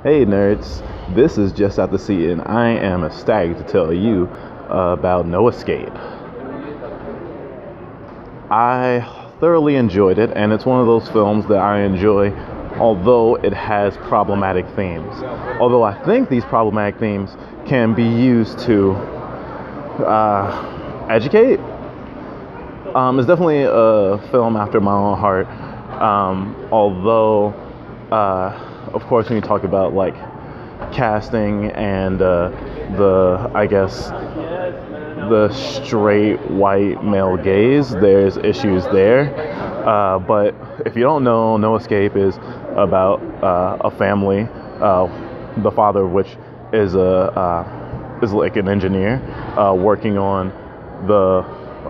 Hey nerds, this is Just Out the Sea, and I am ecstatic to tell you about No Escape. I thoroughly enjoyed it, and it's one of those films that I enjoy, although it has problematic themes. Although I think these problematic themes can be used to educate. It's definitely a film after my own heart, although. Of course, when you talk about like casting and the straight white male gaze, there's issues there. But if you don't know, No Escape is about a family, the father of which is like an engineer, working on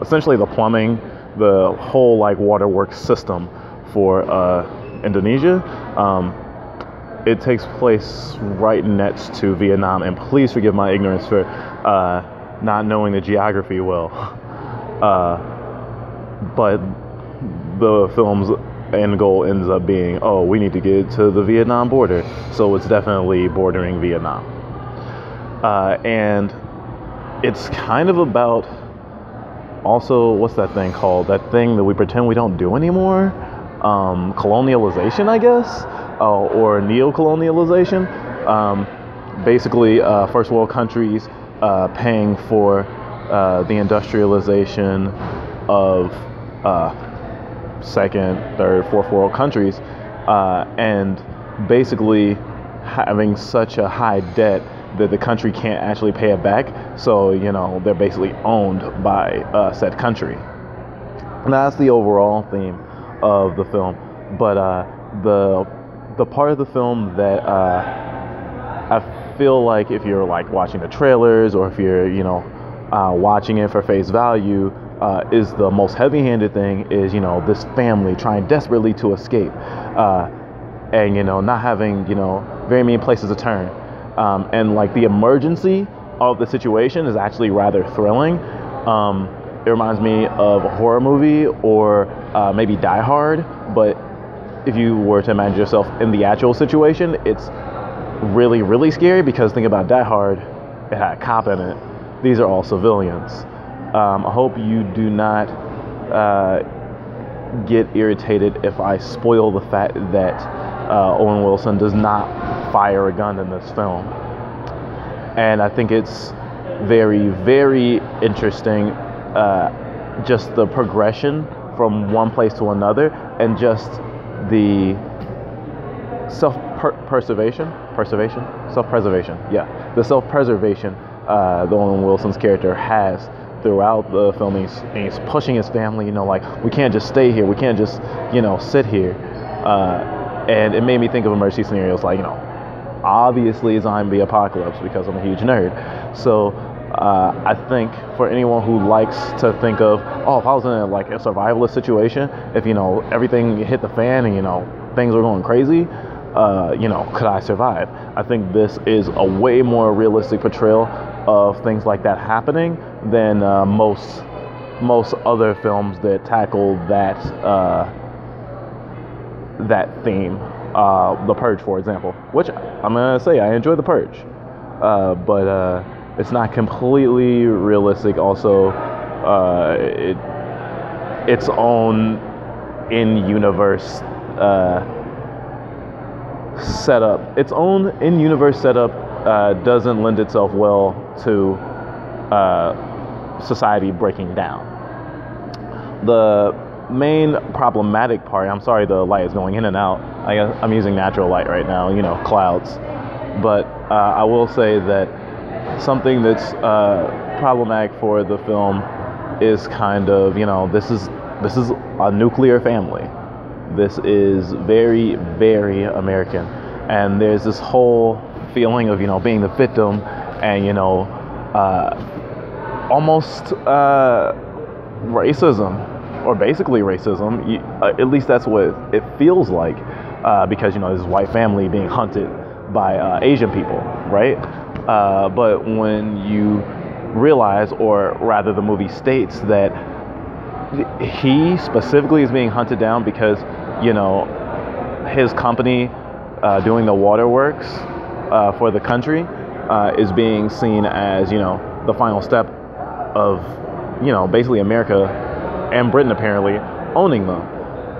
essentially the plumbing, the whole like waterworks system for Indonesia. It takes place right next to Vietnam, and please forgive my ignorance for not knowing the geography well. But the film's end goal ends up being, oh, we need to get to the Vietnam border. So it's definitely bordering Vietnam. And it's kind of about also, what's that thing called? That thing that we pretend we don't do anymore? Colonialization, I guess, or neo-colonialization. Basically, first world countries paying for the industrialization of second, third, fourth world countries, and basically having such a high debt that the country can't actually pay it back. So, they're basically owned by said country. And that's the overall theme of the film. But the part of the film that I feel like if you're like watching the trailers, or if you're watching it for face value, is the most heavy-handed thing is this family trying desperately to escape, and not having very many places to turn, and like the emergency of the situation is actually rather thrilling. It reminds me of a horror movie, or maybe Die Hard, but if you were to imagine yourself in the actual situation, it's really, really scary, because think about Die Hard, it had a cop in it. These are all civilians. I hope you do not get irritated if I spoil the fact that Owen Wilson does not fire a gun in this film. And I think it's very, very interesting, just the progression from one place to another, and just the self-preservation, the self-preservation that Owen Wilson's character has throughout the film. He's pushing his family, like, we can't just stay here, we can't just, sit here. And it made me think of emergency scenarios like, obviously zombie apocalypse, because I'm a huge nerd. So I think for anyone who likes to think of, if I was in a survivalist situation, if everything hit the fan and things were going crazy, could I survive? I think this is a way more realistic portrayal of things like that happening than most other films that tackle that theme. The Purge, for example, which I'm gonna say I enjoy The Purge, but it's not completely realistic. Also, its own in-universe setup. Its own in-universe setup doesn't lend itself well to society breaking down. The main problematic part, I'm sorry the light is going in and out. I guess I'm using natural light right now, clouds. But I will say that something that's problematic for the film is kind of, this is a nuclear family. This is very, very American. And there's this whole feeling of, being the victim and, almost racism, or basically racism. At least that's what it feels like, because, this white family being hunted by Asian people, right? But when you realize, or rather the movie states, that he specifically is being hunted down because, his company doing the waterworks for the country is being seen as, the final step of, basically America and Britain apparently owning them.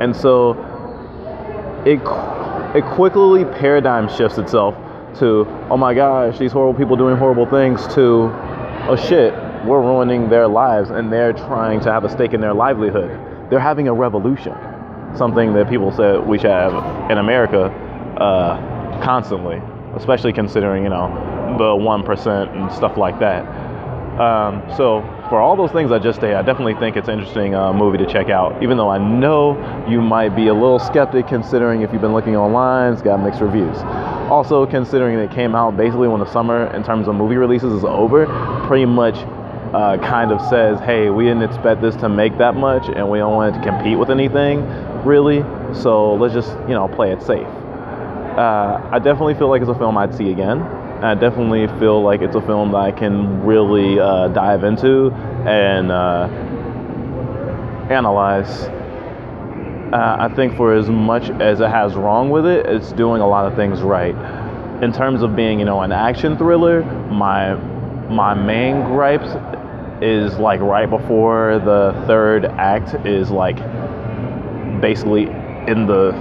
And so it quickly paradigm shifts itself to, oh my gosh, these horrible people doing horrible things, to, oh shit, we're ruining their lives and they're trying to have a stake in their livelihood. They're having a revolution, something that people said we should have in America constantly, especially considering, the 1% and stuff like that. So for all those things I just stated, I definitely think it's an interesting movie to check out, even though I know you might be a little skeptic considering if you've been looking online, it's got mixed reviews. Also, considering it came out basically when the summer in terms of movie releases is over, pretty much kind of says, hey, we didn't expect this to make that much and we don't want it to compete with anything, really. So let's just, play it safe. I definitely feel like it's a film I'd see again. I definitely feel like it's a film that I can really dive into and analyze. I think for as much as it has wrong with it, it's doing a lot of things right. In terms of being, an action thriller, my main gripes is like right before the third act is like basically in the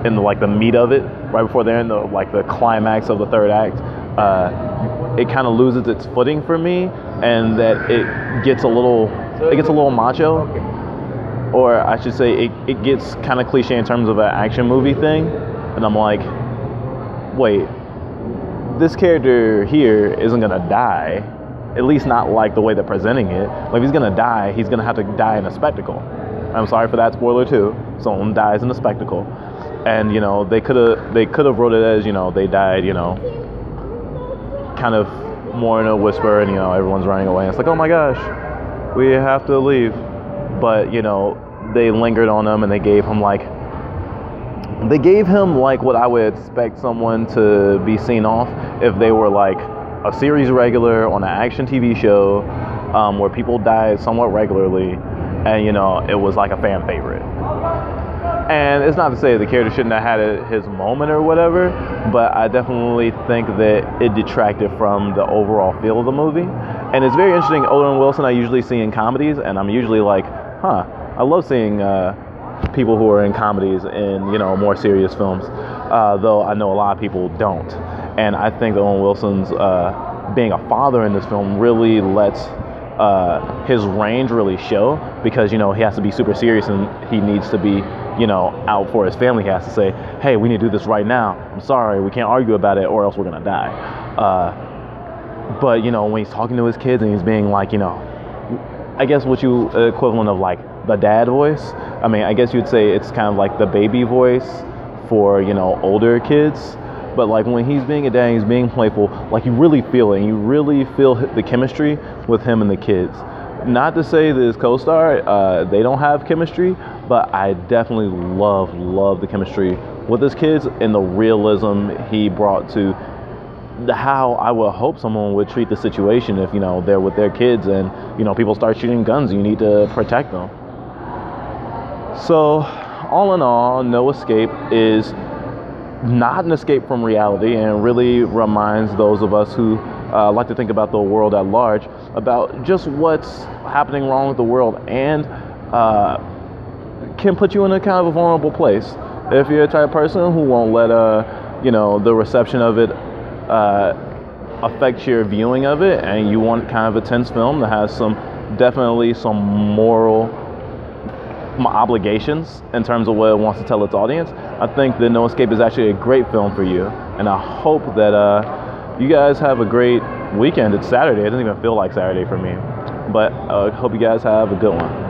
like the meat of it, right before they're in the climax of the third act. It kind of loses its footing for me, and that it gets a little macho, or I should say it gets kind of cliche in terms of an action movie thing, and I'm like, wait, this character here isn't gonna die, at least not like the way they're presenting it. Like, if he's gonna die, he's gonna have to die in a spectacle. I'm sorry for that spoiler too. Someone dies in a spectacle, and they could have wrote it as they died kind of more in a whisper, and everyone's running away. And it's like, oh my gosh, we have to leave. But they lingered on him, and they gave him like what I would expect someone to be seen off if they were like a series regular on an action TV show where people died somewhat regularly, and it was like a fan favorite. And it's not to say the character shouldn't have had his moment or whatever, but I definitely think that it detracted from the overall feel of the movie. And it's very interesting. Owen Wilson I usually see in comedies, and I'm usually like, I love seeing people who are in comedies in more serious films, though I know a lot of people don't. And I think that Owen Wilson's being a father in this film really lets his range really show, because he has to be super serious and he needs to be out for his family. He has to say, hey, we need to do this right now, I'm sorry, we can't argue about it or else we're gonna die. But when he's talking to his kids and he's being like, I guess what you equivalent of like the dad voice, I mean, I guess you'd say it's kind of like the baby voice for older kids. But like when he's being a dad, he's being playful, like you really feel it, and you really feel the chemistry with him and the kids. Not to say that his co-star, they don't have chemistry, but I definitely love the chemistry with his kids and the realism he brought to how I would hope someone would treat the situation if they're with their kids and people start shooting guns and you need to protect them. So all in all, No Escape is not an escape from reality, and really reminds those of us who like to think about the world at large, about just what's happening wrong with the world, and can put you in a kind of a vulnerable place. If you're a type of person who won't let the reception of it affect your viewing of it, and you want kind of a tense film that has definitely some moral obligations in terms of what it wants to tell its audience, I think that No Escape is actually a great film for you. And I hope that you guys have a great weekend. It's Saturday. It doesn't even feel like Saturday for me, but I hope you guys have a good one.